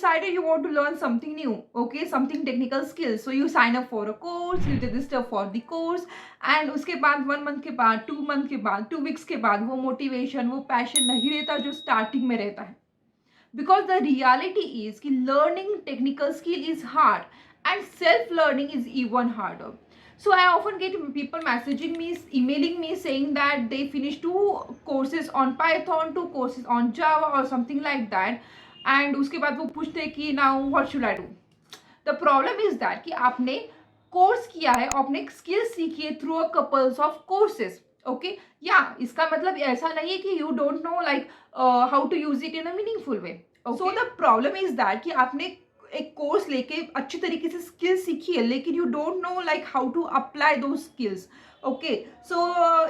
decided you want to learn something new, okay, something technical skills. So you sign up for a course, you register for the course, and उसके बाद 1 month के बाद, 2 month के बाद, 2 weeks के बाद वो मोटिवेशन, वो पैशन नहीं रहता जो स्टार्टिंग में रहता है. Because the reality is कि learning technical skill is hard and self learning is even harder. So I often get people messaging me, emailing me saying that they finished 2 courses on Python, 2 courses on Java or something like that, and उसके बाद वो पूछते हैं कि now what should I do. The problem is that कि आपने course किया है, आपने स्किल सीखी है through a couples of courses, okay. या इसका मतलब ऐसा नहीं है कि you don't know like how to use it in a meaningful way. So the problem is that कि आपने एक कोर्स लेके अच्छी तरीके से स्किल सीखी है, लेकिन you don't know like how to apply those skills. Okay, so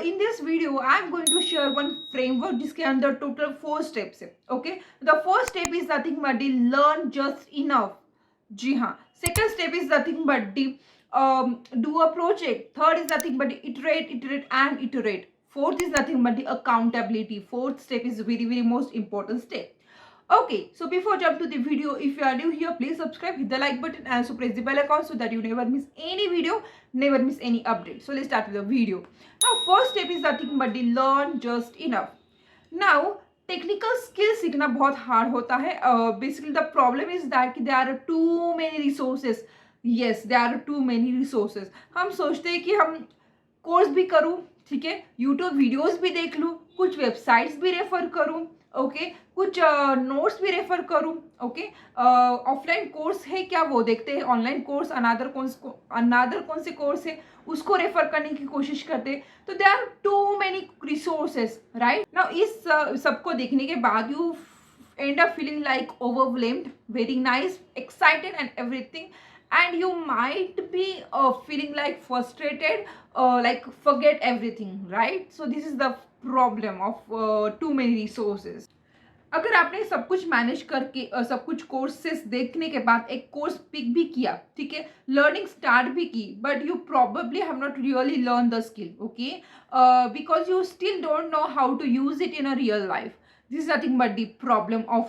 in this video I am going to share one framework जिसके अंदर टोटल 4 स्टेप्स है. Okay, the first step is nothing but learn just enough. जी हाँ. Second step is nothing but do a project. Third is nothing but iterate and iterate. Fourth is nothing but the accountability. Fourth step is very most important step. Okay, so before jump to the video, if you are new here, please subscribe, hit the like button and also press the bell icon so that you never miss any video, never miss any update. So let's start with the video. Now first step is nothing but the learn just enough. Now technical skill सीखना बहुत hard होता है. Basically the problem is that कि there are too many resources. Yes, there are too many resources. हम सोचते हैं कि हम कोर्स भी करूँ, ठीक है, यूट्यूब वीडियोस भी देख लूँ, कुछ वेबसाइट्स भी रेफर करूँ, ओके, कुछ नोट्स भी रेफर करूँ, ओके. ऑफलाइन कोर्स है क्या वो देखते हैं, ऑनलाइन कोर्स अनादर कौन से कोर्स है उसको रेफर करने की कोशिश करते हैं. तो there are too many resources, right. Now इस सबको देखने के बाद you end up feeling like overwhelmed, very nice, excited and everything, and you might be feeling like frustrated, like forget everything, right. So this is the problem of too many resources. अगर आपने सब कुछ manage करके सब कुछ courses देखने के बाद एक कोर्स पिक भी किया, ठीक है, लर्निंग स्टार्ट भी की, but you probably have not really learn the skill, okay, because you still don't know how to use it in a real life. This is nothing but the problem of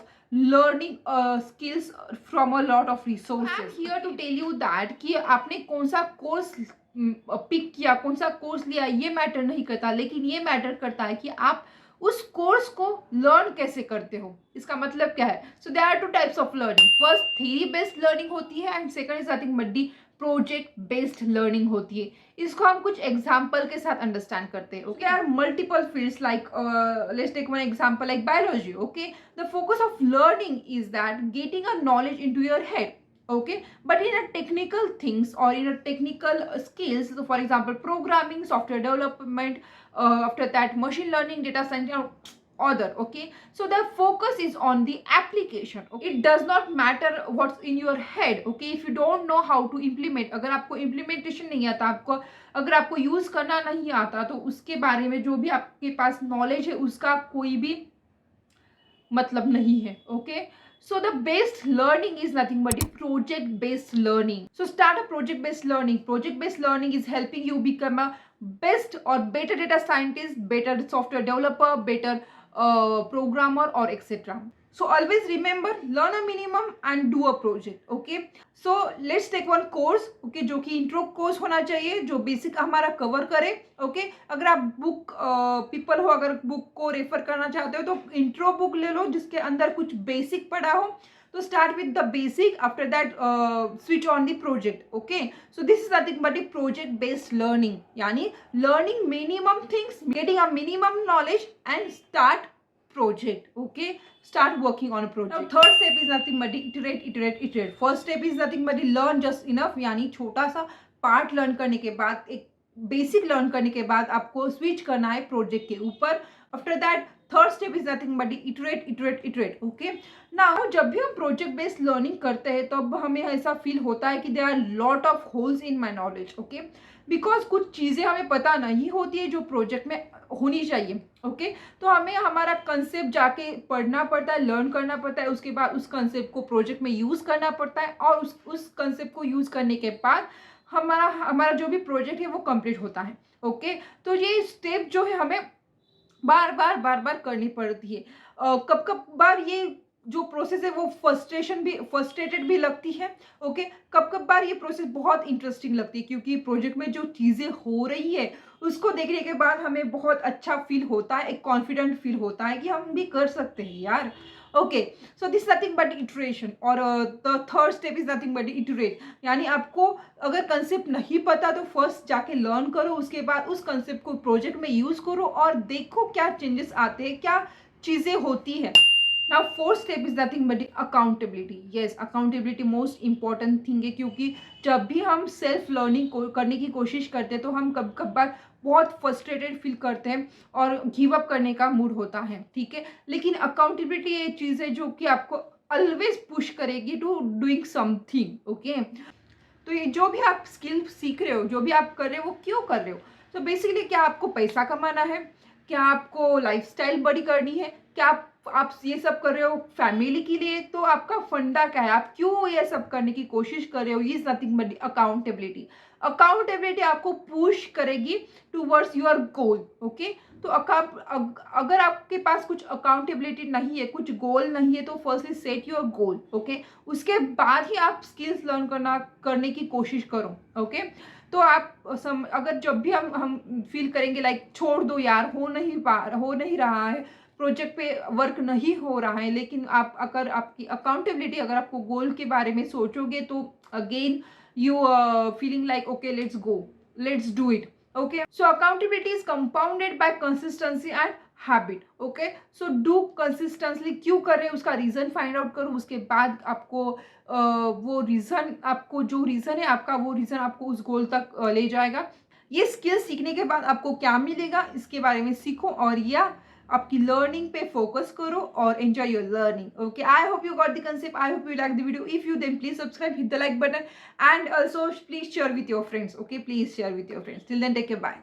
learning skills from a lot of resources. I'm here to tell you that कि आपने कौन सा course pick किया, कौन सा course लिया, ये matter नहीं करता, लेकिन ये मैटर करता है कि आप उस कोर्स को लर्न कैसे करते हो. इसका मतलब क्या है. So there are 2 types of learning. First theory based learning होती है and second is nothing but the project based learning होती है. इसको हम कुछ एग्जाम्पल के साथ अंडरस्टैंड करते हैं. Okay, are multiple fields like let's take one example like biology. Okay, the focus of learning is that getting a knowledge into your head, okay, but in a technical things or in a technical skills, so for example programming, software development, after that machine learning, data science, other, okay, so the focus is on the application, okay? It does not matter what's in your head, okay, if you don't know how to implement. अगर आपको implementation नहीं आता, आपको अगर आपको use करना नहीं आता, तो उसके बारे में जो भी आपके पास नॉलेज है उसका कोई भी मतलब नहीं है, okay. So the best learning is nothing but the project based learning. So start a project based learning. Project based learning is helping you become a best or better data scientist, better software developer, better programmer or etc. So always remember, learn a minimum and do a project, okay. So let's take one course, okay, जो कि intro course होना चाहिए, जो basic हमारा cover करे, okay. अगर आप book people हो, अगर बुक को रेफर करना चाहते हो तो इंट्रो बुक ले लो जिसके अंदर कुछ बेसिक पढ़ा हो. तो start with the basic, after that switch on the project, okay. So this is nothing but the project based learning, यानी learning minimum things, getting a minimum knowledge and start project, okay, start working on a project. Now third step is nothing but the iterate. First step is nothing but the learn just enough, यानी छोटा सा part learn करने के बाद, एक basic learn करने के बाद आपको स्विच करना है प्रोजेक्ट के ऊपर. After that third step is nothing but iterate, okay. Now जब भी हम प्रोजेक्ट बेस्ड लर्निंग करते हैं तब हमें ऐसा फील होता है कि there are lot of holes in my knowledge, okay, because कुछ चीज़ें हमें पता नहीं होती है जो प्रोजेक्ट में होनी चाहिए, ओके. तो हमें हमारा कंसेप्ट जाके पढ़ना पड़ता है, लर्न करना पड़ता है, उसके बाद उस कंसेप्ट को प्रोजेक्ट में यूज़ करना पड़ता है, और उस कंसेप्ट को यूज़ करने के बाद हमारा जो भी प्रोजेक्ट है वो कंप्लीट होता है, ओके. तो ये स्टेप जो है हमें बार बार करनी पड़ती है. कब बार ये जो प्रोसेस है वो फ्रस्ट्रेटेड भी लगती है। ओके, कब कब बार ये प्रोसेस बहुत इंटरेस्टिंग लगती है, क्योंकि प्रोजेक्ट में जो चीज़ें हो रही है उसको देखने के बाद हमें बहुत अच्छा फील होता है, एक कॉन्फिडेंट फील होता है कि हम भी कर सकते हैं यार। Okay, so this nothing but iteration, और the third step is nothing but iterate. यानी आपको अगर कंसेप्ट नहीं पता तो फर्स्ट जाके लर्न करो, उसके बाद उस कंसेप्ट को प्रोजेक्ट में यूज करो और देखो क्या चेंजेस आते हैं, क्या चीज़ें होती है। Now fourth step is nothing but accountability. Yes, accountability most important thing है, क्योंकि जब भी हम सेल्फ लर्निंग करने की कोशिश करते हैं तो हम कब कब बार बहुत फ्रस्ट्रेटेड फील करते हैं और गिव अप करने का मूड होता है, ठीक है। लेकिन अकाउंटेबिलिटी ये चीज़ है जो कि आपको ऑलवेज पुश करेगी टू डूइंग समथिंग। ओके, तो ये जो भी आप स्किल सीख रहे हो, जो भी आप कर रहे हो, वो क्यों कर रहे हो? तो बेसिकली क्या आपको पैसा कमाना है? क्या आपको लाइफस्टाइल बड़ी करनी है? क्या आप ये सब कर रहे हो फैमिली के लिए? तो आपका फंडा क्या है? आप क्यों ये सब करने की कोशिश कर रहे हो? ये is nothing but accountability. Accountability आपको पुश करेगी टूवर्ड्स योर गोल। ओके, तो अगर आपके पास कुछ अकाउंटेबिलिटी नहीं है, कुछ गोल नहीं है, तो firstly set your goal. Okay, उसके बाद ही आप स्किल्स लर्न करने की कोशिश करो। ओके, तो आप अगर जब भी हम फील करेंगे लाइक छोड़ दो यार, हो नहीं रहा है, प्रोजेक्ट पे वर्क नहीं हो रहा है, लेकिन आप अगर आपकी अकाउंटेबिलिटी, अगर आपको गोल के बारे में सोचोगे तो again you feeling like okay let's do it. Okay, so accountability is compounded by consistency and habit. Okay, so do consistently, क्यों कर रहे हैं उसका रीजन फाइंड आउट करो, उसके बाद आपको वो रीजन, आपको जो रीजन है आपका, वो रीजन आपको उस गोल तक ले जाएगा। ये स्किल सीखने के बाद आपको क्या मिलेगा इसके बारे में सीखो, और या आपकी लर्निंग पे फोकस करो और enjoy your learning. Okay, I hope you got the concept, I hope you like the video. If you then please subscribe, hit the like button, and also please share with your friends. Okay, please share with your friends. Till then, take care, bye.